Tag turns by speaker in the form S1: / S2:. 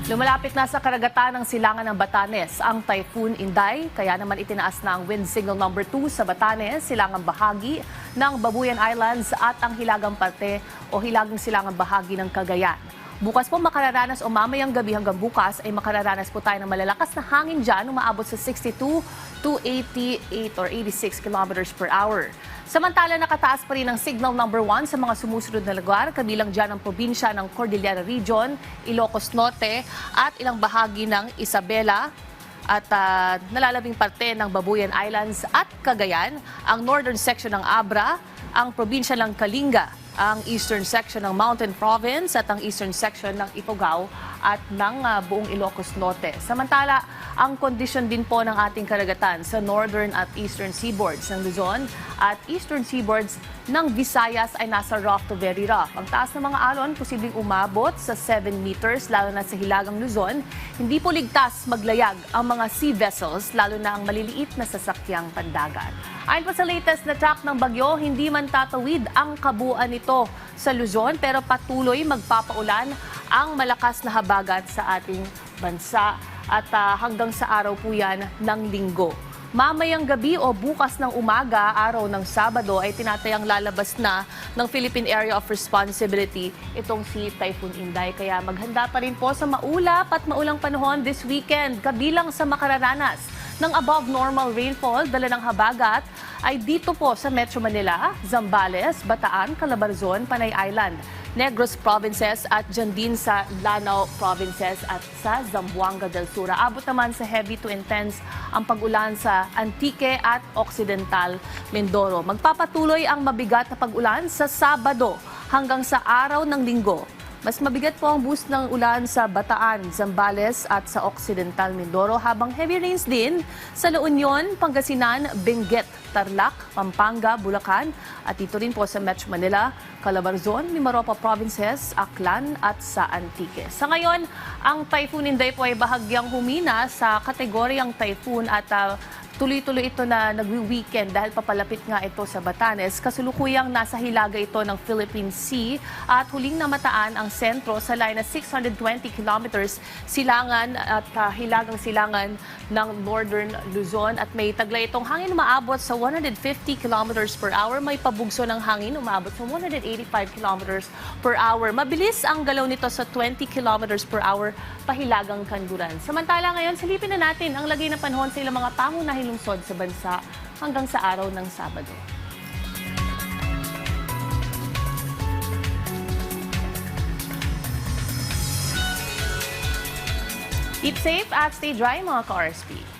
S1: Lumalapit na sa karagatan ng silangan ng Batanes ang Typhoon Inday, kaya naman itinaas na ang wind signal number 2 sa Batanes, silangang bahagi ng Babuyan Islands at ang hilagang parte o hilagang silangang bahagi ng Cagayan. Bukas po makararanas o mamayang gabi hanggang bukas ay makararanas po tayo ng malalakas na hangin dyan, umaabot sa 62 to 88 or 86 kilometers per hour. Samantala, nakataas pa rin ang signal number 1 sa mga sumusunod na lugar, kabilang dyan ang probinsya ng Cordillera Region, Ilocos Norte at ilang bahagi ng Isabela at nalalabing parte ng Babuyan Islands at Cagayan, ang northern section ng Abra, ang probinsya ng Kalinga, ang eastern section ng Mountain Province at ang eastern section ng Ifugao at ng buong Ilocos Norte. Samantala, ang kondisyon din po ng ating karagatan sa northern at eastern seaboards ng Luzon at eastern seaboards ng Visayas ay nasa rough to very rough. Ang taas ng mga alon posibleng umabot sa 7 meters lalo na sa hilagang Luzon. Hindi po ligtas maglayag ang mga sea vessels lalo na ang maliliit na sasakyang pandagat. Ayon pa sa latest na track ng bagyo, hindi man tatawid ang kabuuan nito sa Luzon pero patuloy magpapaulan ang malakas na habagat sa ating bansa at hanggang sa araw po yan ng Linggo. Mamayang gabi o bukas ng umaga, araw ng Sabado, ay tinatayang lalabas na ng Philippine Area of Responsibility itong si Typhoon Inday. Kaya maghanda pa rin po sa maulap at maulang panahon this weekend. Kabilang sa makararanas ng above normal rainfall, dala ng habagat, ay dito po sa Metro Manila, Zambales, Bataan, Calabarzon, Panay Island, Negros Provinces at dyan din sa Lanao Provinces at sa Zamboanga del Sur. Abot naman sa heavy to intense ang pag-ulan sa Antique at Occidental Mindoro. Magpapatuloy ang mabigat na pag-ulan sa Sabado hanggang sa araw ng Linggo. Mas mabigat po ang boost ng ulan sa Bataan, Zambales at sa Occidental Mindoro habang heavy rains din sa La Union, Pangasinan, Benguet, Tarlac, Pampanga, Bulacan at dito rin po sa Metro Manila, Calabarzon, Mimaropa Provinces, Aklan at sa Antique. Sa ngayon, ang Typhoon Inday po ay bahagyang humina sa kategoryang typhoon at tuloy-tuloy ito na nagwi-weekend dahil papalapit nga ito sa Batanes. Kasulukuyang nasa hilaga ito ng Philippine Sea at huling namataan ang sentro sa line na 620 kilometers silangan at hilagang silangan ng Northern Luzon at may taglay itong hangin umaabot sa 150 kilometers per hour. May pabugso ng hangin umaabot sa 185 kilometers per hour. Mabilis ang galaw nito sa 20 kilometers per hour pahilagang kanluran. Samantala ngayon, silipin na natin ang lagay ng panahon sa ilang mga pangunahing lungsod sa bansa hanggang sa araw ng Sabado. Keep safe at stay dry mga ka-RSP.